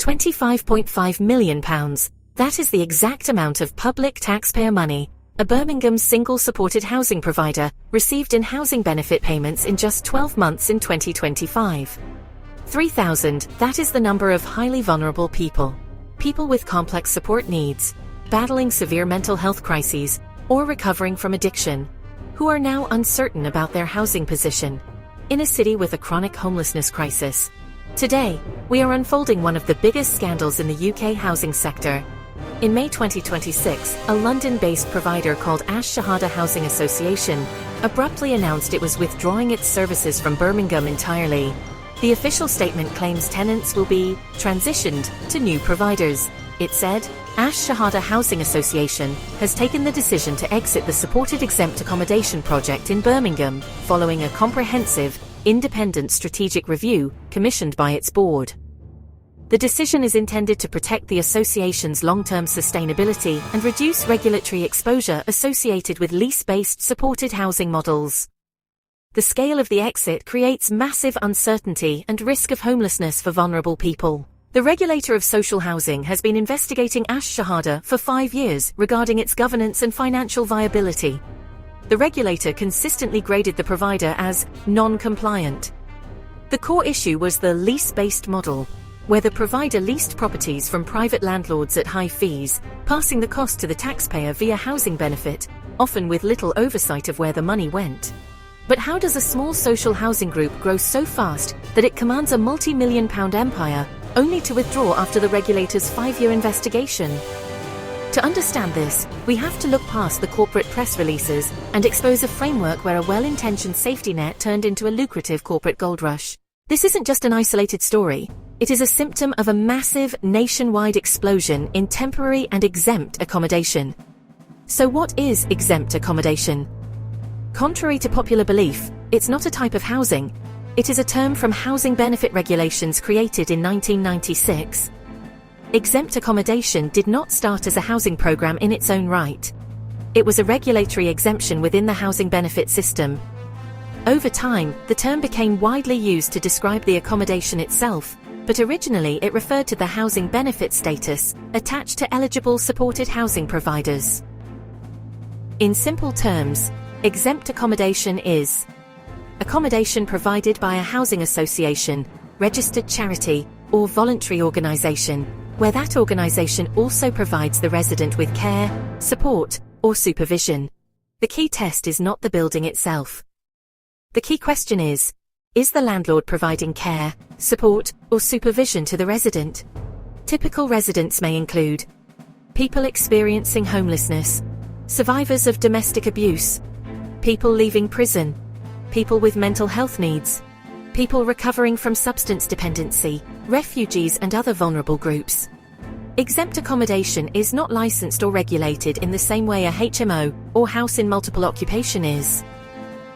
£25.5 million. That is the exact amount of public taxpayer money a Birmingham single supported housing provider received in housing benefit payments in just 12 months in 2025. 3,000, that is the number of highly vulnerable people. People with complex support needs, battling severe mental health crises, or recovering from addiction, who are now uncertain about their housing position in a city with a chronic homelessness crisis. Today, we are unfolding one of the biggest scandals in the UK housing sector. In May 2026, a London-based provider called Ash-Shahada Housing Association abruptly announced it was withdrawing its services from Birmingham entirely. The official statement claims tenants will be transitioned to new providers. It said, Ash-Shahada Housing Association has taken the decision to exit the supported exempt accommodation project in Birmingham, following a comprehensive, independent strategic review commissioned by its board. The decision is intended to protect the association's long-term sustainability and reduce regulatory exposure associated with lease-based supported housing models. The scale of the exit creates massive uncertainty and risk of homelessness for vulnerable people. The Regulator of Social Housing has been investigating Ash-Shahada for 5 years regarding its governance and financial viability. The regulator consistently graded the provider as non-compliant. The core issue was the lease-based model, where the provider leased properties from private landlords at high fees, passing the cost to the taxpayer via housing benefit, often with little oversight of where the money went. But how does a small social housing group grow so fast that it commands a multi-million-pound empire, only to withdraw after the regulator's 5-year investigation? To understand this, we have to look past the corporate press releases and expose a framework where a well-intentioned safety net turned into a lucrative corporate gold rush. This isn't just an isolated story. It is a symptom of a massive, nationwide explosion in temporary and exempt accommodation. So what is exempt accommodation? Contrary to popular belief, it's not a type of housing. It is a term from housing benefit regulations created in 1996. Exempt accommodation did not start as a housing program in its own right. It was a regulatory exemption within the housing benefit system. Over time, the term became widely used to describe the accommodation itself, but originally it referred to the housing benefit status attached to eligible supported housing providers. In simple terms, exempt accommodation is accommodation provided by a housing association, registered charity, or voluntary organisation, where that organisation also provides the resident with care, support, or supervision. The key test is not the building itself. The key question is the landlord providing care, support, or supervision to the resident? Typical residents may include people experiencing homelessness, survivors of domestic abuse, people leaving prison, people with mental health needs, people recovering from substance dependency, refugees and other vulnerable groups. Exempt accommodation is not licensed or regulated in the same way a HMO or house in multiple occupation is.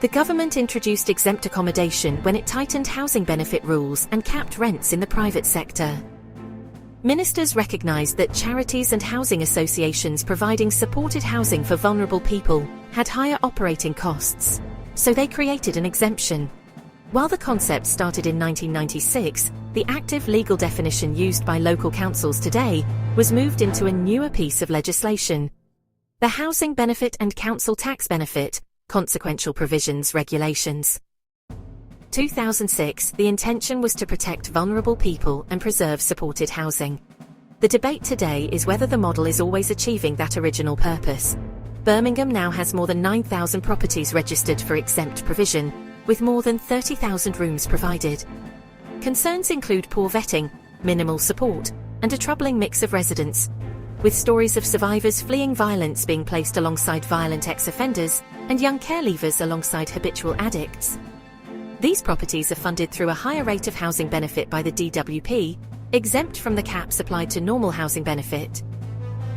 The government introduced exempt accommodation when it tightened housing benefit rules and capped rents in the private sector. Ministers recognised that charities and housing associations providing supported housing for vulnerable people had higher operating costs, so they created an exemption. While the concept started in 1996, the active legal definition used by local councils today was moved into a newer piece of legislation. The Housing Benefit and Council Tax Benefit Consequential Provisions Regulations. 2006, the intention was to protect vulnerable people and preserve supported housing. The debate today is whether the model is always achieving that original purpose. Birmingham now has more than 9,000 properties registered for exempt provision, with more than 30,000 rooms provided. Concerns include poor vetting, minimal support, and a troubling mix of residents, with stories of survivors fleeing violence being placed alongside violent ex-offenders and young care leavers alongside habitual addicts. These properties are funded through a higher rate of housing benefit by the DWP, exempt from the caps applied to normal housing benefit.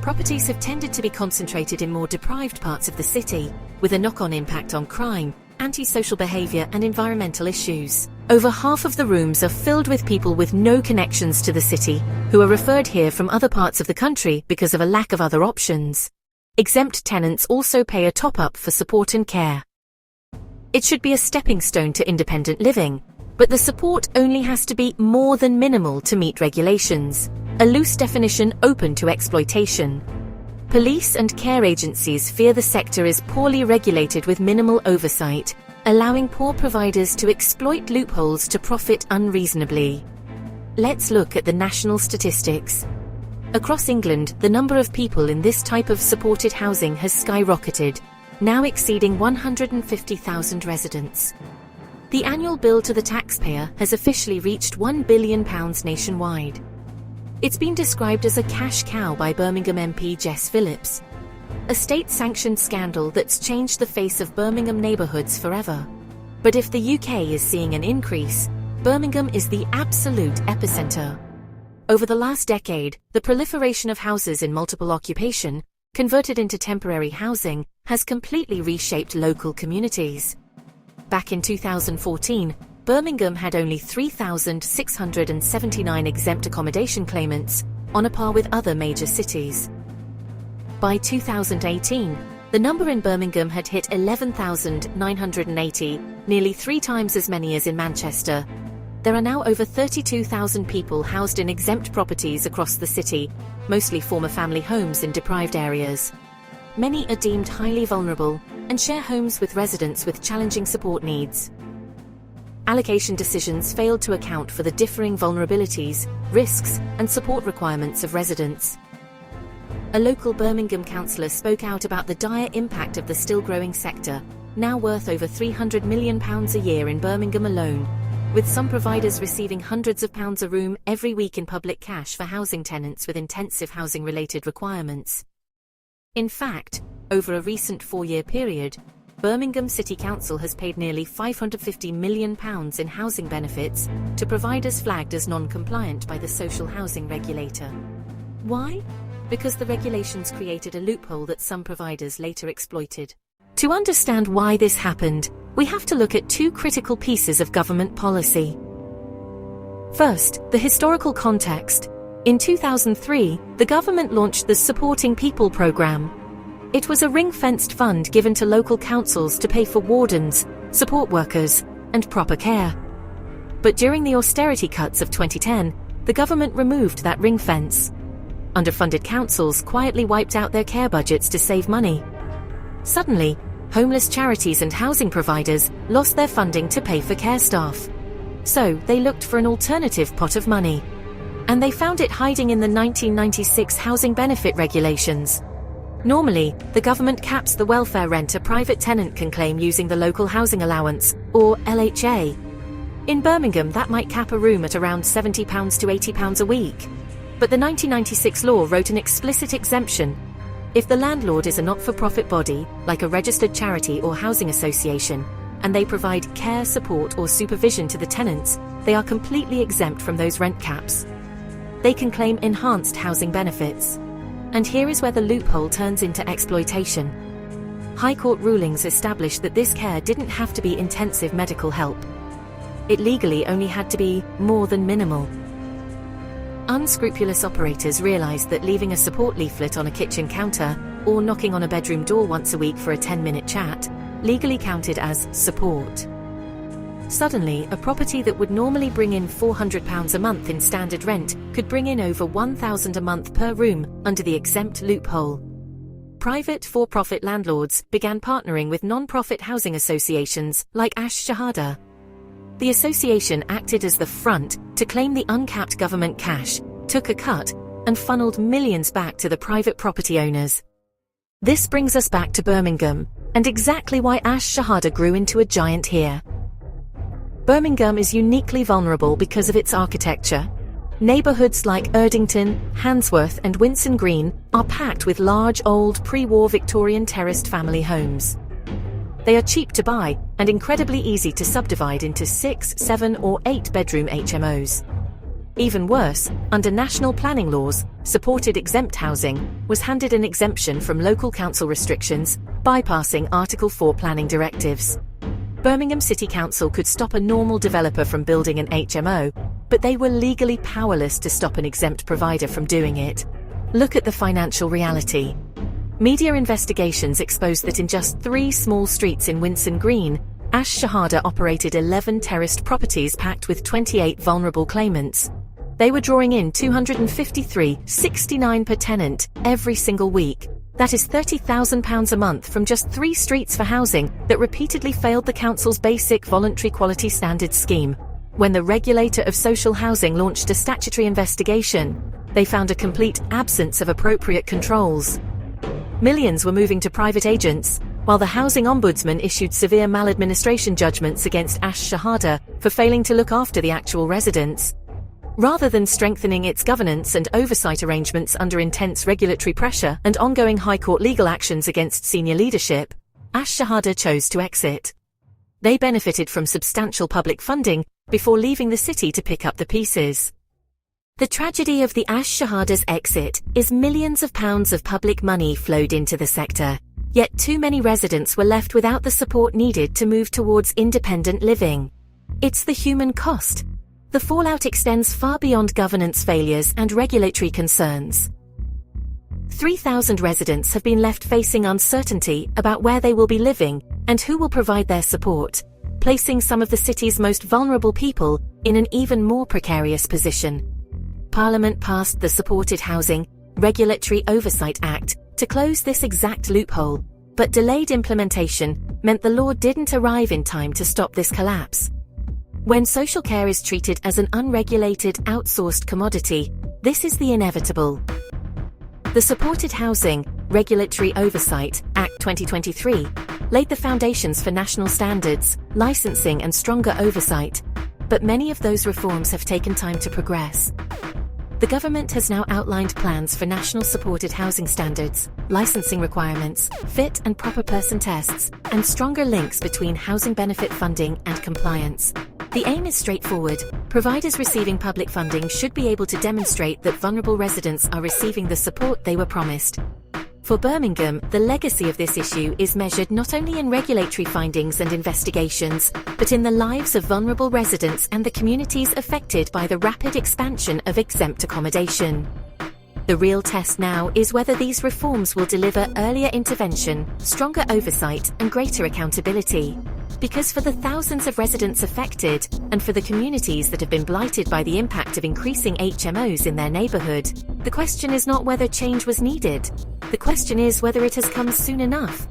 Properties have tended to be concentrated in more deprived parts of the city, with a knock-on impact on crime, antisocial behaviour and environmental issues. Over half of the rooms are filled with people with no connections to the city, who are referred here from other parts of the country because of a lack of other options. Exempt tenants also pay a top-up for support and care. It should be a stepping stone to independent living, But the support only has to be more than minimal to meet regulations, a loose definition open to exploitation. Police and care agencies fear the sector is poorly regulated with minimal oversight, allowing poor providers to exploit loopholes to profit unreasonably. Let's look at the national statistics. Across England, the number of people in this type of supported housing has skyrocketed, now exceeding 150,000 residents. The annual bill to the taxpayer has officially reached £1 billion nationwide. It's been described as a cash cow by Birmingham MP Jess Phillips, a state-sanctioned scandal that's changed the face of Birmingham neighbourhoods forever. But if the UK is seeing an increase, Birmingham is the absolute epicenter. Over the last decade, the proliferation of houses in multiple occupation, converted into temporary housing, has completely reshaped local communities. Back in 2014, Birmingham had only 3,679 exempt accommodation claimants, on a par with other major cities. By 2018, the number in Birmingham had hit 11,980, nearly 3 times as many as in Manchester. There are now over 32,000 people housed in exempt properties across the city, mostly former family homes in deprived areas. Many are deemed highly vulnerable and share homes with residents with challenging support needs. Allocation decisions failed to account for the differing vulnerabilities, risks, and support requirements of residents. A local Birmingham councillor spoke out about the dire impact of the still-growing sector, now worth over £300 million a year in Birmingham alone, with some providers receiving hundreds of pounds a room every week in public cash for housing tenants with intensive housing-related requirements. In fact, over a recent 4-year period, Birmingham City Council has paid nearly £550 million in housing benefits to providers flagged as non-compliant by the Social Housing Regulator. Why? Because the regulations created a loophole that some providers later exploited. To understand why this happened, we have to look at 2 critical pieces of government policy. First, the historical context. In 2003, the government launched the Supporting People programme. It was a ring-fenced fund given to local councils to pay for wardens, support workers, and proper care. But during the austerity cuts of 2010, the government removed that ring fence. Underfunded councils quietly wiped out their care budgets to save money. Suddenly, homeless charities and housing providers lost their funding to pay for care staff. So they looked for an alternative pot of money. And they found it hiding in the 1996 housing benefit regulations. Normally, the government caps the welfare rent a private tenant can claim using the local housing allowance, or LHA. In Birmingham, that might cap a room at around £70 to £80 a week. But the 1996 law wrote an explicit exemption. If the landlord is a not-for-profit body, like a registered charity or housing association, and they provide care, support or supervision to the tenants, they are completely exempt from those rent caps. They can claim enhanced housing benefits. And here is where the loophole turns into exploitation. High Court rulings established that this care didn't have to be intensive medical help. It legally only had to be more than minimal. Unscrupulous operators realized that leaving a support leaflet on a kitchen counter or knocking on a bedroom door once a week for a 10-minute chat legally counted as support. Suddenly, a property that would normally bring in £400 a month in standard rent could bring in over £1,000 a month per room under the exempt loophole. Private for-profit landlords began partnering with non-profit housing associations like Ash-Shahada. The association acted as the front to claim the uncapped government cash, took a cut, and funneled millions back to the private property owners. This brings us back to Birmingham, and exactly why Ash-Shahada grew into a giant here. Birmingham is uniquely vulnerable because of its architecture. Neighbourhoods like Erdington, Handsworth and Winson Green are packed with large old pre-war Victorian terraced family homes. They are cheap to buy and incredibly easy to subdivide into 6, 7 or 8 bedroom HMOs. Even worse, under national planning laws, supported exempt housing was handed an exemption from local council restrictions, bypassing Article 4 planning directives. Birmingham City Council could stop a normal developer from building an HMO, but they were legally powerless to stop an exempt provider from doing it. Look at the financial reality. Media investigations exposed that in just 3 small streets in Winson Green, Ash-Shahada operated 11 terraced properties packed with 28 vulnerable claimants. They were drawing in £253.69 per tenant every single week. That is £30,000 a month from just 3 streets for housing that repeatedly failed the council's basic voluntary quality standards scheme. When the Regulator of Social Housing launched a statutory investigation, they found a complete absence of appropriate controls. Millions were moving to private agents, while the Housing Ombudsman issued severe maladministration judgments against Ash-Shahada for failing to look after the actual residents. Rather than strengthening its governance and oversight arrangements under intense regulatory pressure and ongoing High Court legal actions against senior leadership, Ash-Shahada chose to exit. They benefited from substantial public funding before leaving the city to pick up the pieces. The tragedy of the Ash-Shahada's exit is millions of pounds of public money flowed into the sector, yet too many residents were left without the support needed to move towards independent living. It's the human cost. The fallout extends far beyond governance failures and regulatory concerns. 3,000 residents have been left facing uncertainty about where they will be living and who will provide their support, placing some of the city's most vulnerable people in an even more precarious position. Parliament passed the Supported Housing Regulatory Oversight Act to close this exact loophole, but delayed implementation meant the law didn't arrive in time to stop this collapse. When social care is treated as an unregulated, outsourced commodity, this is the inevitable. The Supported Housing Regulatory Oversight Act 2023 laid the foundations for national standards, licensing and stronger oversight, but many of those reforms have taken time to progress. The government has now outlined plans for national supported housing standards, licensing requirements, fit and proper person tests, and stronger links between housing benefit funding and compliance. The aim is straightforward. Providers receiving public funding should be able to demonstrate that vulnerable residents are receiving the support they were promised. For Birmingham, the legacy of this issue is measured not only in regulatory findings and investigations, but in the lives of vulnerable residents and the communities affected by the rapid expansion of exempt accommodation. The real test now is whether these reforms will deliver earlier intervention, stronger oversight, and greater accountability. Because for the thousands of residents affected, and for the communities that have been blighted by the impact of increasing HMOs in their neighborhood, the question is not whether change was needed. The question is whether it has come soon enough.